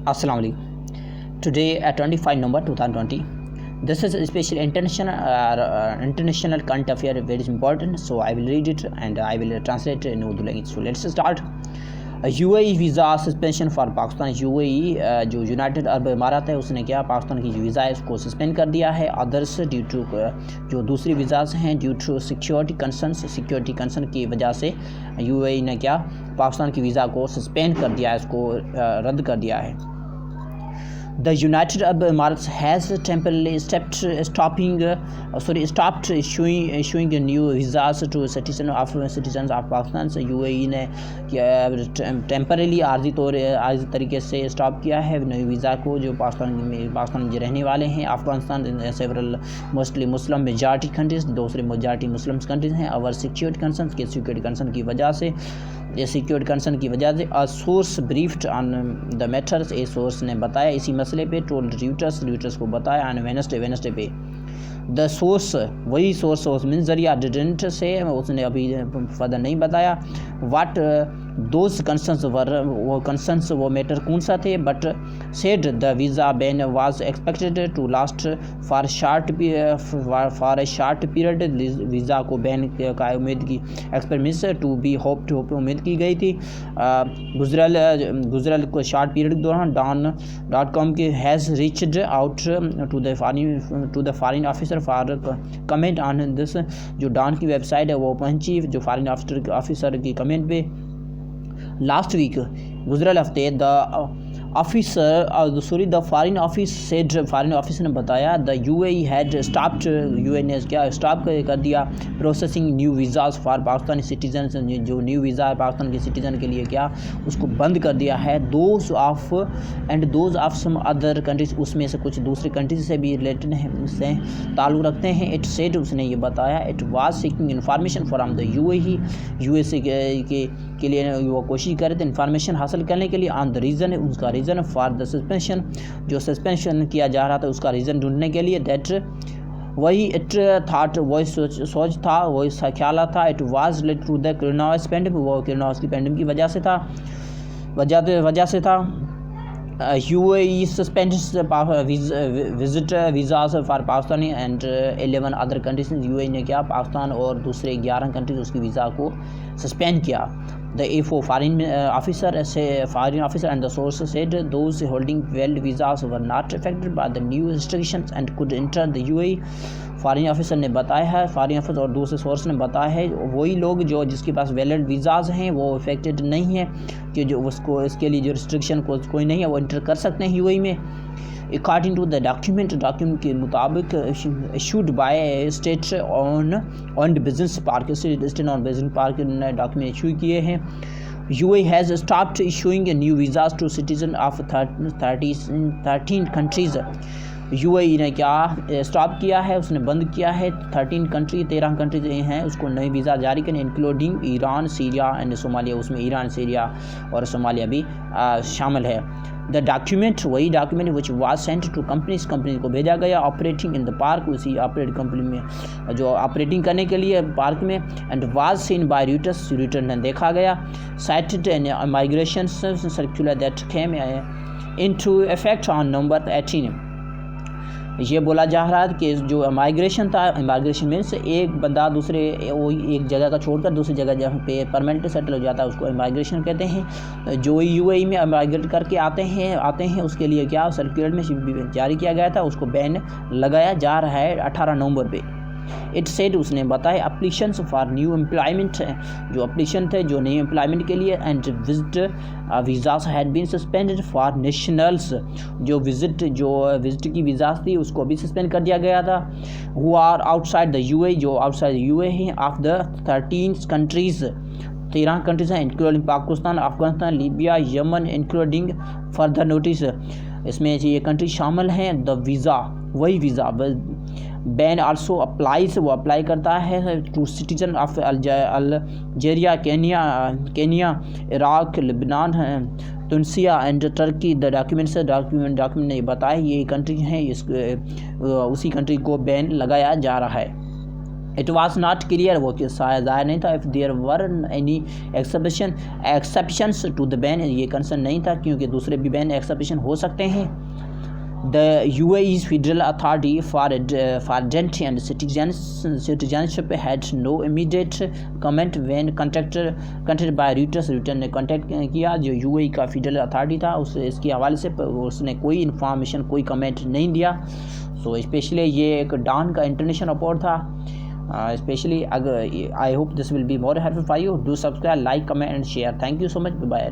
Assalamu alaikum. Today, 25 November 2020. This is a special international current affair, very important. So I will read it and I will translate it in Urdu language. So let's start. UAE visa suspension for Pakistan. UAE जो United Arab इमारात है उसने क्या पाकिस्तान की जो visa है उसको suspend कर दिया है। अदर्स ड्यू टू जो दूसरी वीज़ास हैं ड्यू टू सिक्योरिटी कंसर्न की वजह से UAE ने क्या पाकिस्तान की वीज़ा को सस्पेंड कर दिया है, इसको रद्द कर दिया है। The United Arab Emirates has temporarily stopped issuing new visas to citizens of Pakistan। से UAE ने टेम्परली आर्जी तरीके से स्टॉप किया है नई वीज़ा को जो पाकिस्तान में जो रहने वाले हैं। Afghanistan several mostly Muslim majority countries, दूसरे मेजॉरिटी मुस्लिम कंट्रीज हैं। और सिक्योरिटी कंसर्न की वजह से a source briefed on the matters, a source ने बताया इसी मसले पे, टोल्ड र्यूटर्स को बताया ऑन वेडनेसडे पे। द सोर्स वही सोर्स मीन जरिया डिडेंट से उसने अभी फर्दर नहीं बताया वाट दोज कंसर्न्स वो मैटर कौन सा थे, but said the visa ban was expected to last for a short period. Visa को बैन का उम्मीद की एक्सपेरिमेंट्स टू बी होप उम्मीद की गई थी। गुजरल को शार्ट पीरियड के दौरान Dawn.com के has reached out to the foreign officer for comment on this. जो डॉन की वेबसाइट है वो पहुंची जो फॉरेन ऑफिसर की कमेंट पे। लास्ट वीक गुजरल हफ्ते द फॉरेन ऑफिस ने बताया the UAE had stopped, UAE ने क्या स्टॉप कर दिया processing new visas for Pakistani citizen. जो न्यू वीज़ा है पाकिस्तान के सिटीजन के लिए क्या उसको बंद कर दिया है। Those of some other countries, उसमें से कुछ दूसरी कंट्रीज से भी रिलेटेड से ताल्लुक़ रखते हैं। इट सेड, उसने ये बताया it was seeking information from the USA के लिए वो कोशिश कर रहे थे इन्फॉर्मेशन हासिल करने के लिए ऑन द रीज़न, उसका रीज़न फॉर द सस्पेंशन, जो सस्पेंशन किया जा रहा था उसका रीज़न ढूंढने के लिए। दैट वही इट थाट वही सोच था, वही ख्याल था। It was related to the corona pandemic, वो कोरोना की पेंडेमिक की वजह से था। UAE suspends visit visas for Pakistani and 11 other countries। UAE ने क्या पाकिस्तान और दूसरे 11 कंट्रीज उसकी वीज़ा को सस्पेंड किया। The AFO foreign officer and the source said those holding valid visas were not affected by the new restrictions and could enter the UAE। Foreign officer ने बताया है, फॉरेन ऑफिसर और दूसरे source ने बताया है वही लोग जो जिसके पास वैलिड वीज़ाज हैं वो इफेक्टेड नहीं है कि जो उसको इसके लिए जो रिस्ट्रिक्शन कोई नहीं है वो इंटर कर सकते हैं UAE में। अकॉर्डिंग टू द डॉक्यूमेंट के मुताबिक issued by state on business park, state on business park ने डॉक्यूमेंट इशू किए हैं। UAE has stopped issuing new visas to citizens of 13 countries। UAE ने क्या स्टॉप किया है, उसने बंद किया है 13 कंट्रीज हैं उसको नई वीज़ा जारी करने, including Iran, Syria and Somalia. उसमें ईरान, सीरिया और सोमालिया भी शामिल है। द डॉक्यूमेंट वही document which was sent to company को भेजा गया ऑपरेटिंग इन द पार्क, उसी ऑपरेट कंपनी में जो ऑपरेटिंग करने के लिए पार्क में। And was seen by Reuters ने देखा गया। Cited an migration circular that came into effect on November 18। ये बोला जा रहा है कि जो माइग्रेशन था, माइग्रेशन मीन्स एक बंदा एक जगह का छोड़कर दूसरी जगह जहाँ पे परमानेंट सेटल हो जाता है उसको माइग्रेशन कहते हैं। जो UAE में माइग्रेट करके आते हैं उसके लिए क्या सर्कुलर में जारी किया गया था, उसको बैन लगाया जा रहा है 18 नवंबर पे। इट सेड, उसने बताया एप्लीकेशंस फॉर न्यू एम्प्लॉयमेंट, जो एप्लीकेशन थे जो न्यू एम्प्लॉयमेंट के लिए, and visit visas had been suspended for nationals, जो विजिट की वीज़ास थी उसको भी सस्पेंड कर दिया गया था। Who are outside the UAE, जो आउटसाइड UAE हैं, ऑफ द 13 कंट्रीज़ 13 कंट्रीज हैं including Pakistan, Afghanistan, Libya, Yemen, including further notice. इसमें ये कंट्री शामिल हैं। द वही वीज़ा बैन आल्सो अप्लाइज, वो अप्लाई करता है to citizen of Algeria, Kenya, Iraq, Lebanon, Tunisia and Turkey. The document ने बताया ये कंट्री हैं, उसी कंट्री को बैन लगाया जा रहा है। इट वॉज नॉट क्लियर, वो कि ज़ाहिर नहीं था, if there were any exceptions to the ban, ये कंसर्न नहीं था क्योंकि दूसरे भी बैन एक्सेप्शन हो सकते हैं। The UAE's Federal Authority for Identity and Citizenship had no immediate comment when contacted by Reuters ने कॉन्टेक्ट किया, जो UAE का फेडरल अथॉरिटी था उस इसके हवाले से उसने कोई इन्फॉर्मेशन, कोई कमेंट नहीं दिया। सो स्पेशली ये एक डॉन का इंटरनेशनल रिपोर्ट था। स्पेशली अगर I hope this will be more helpful for you. Do subscribe, like, comment and share. Thank you so much. Bye.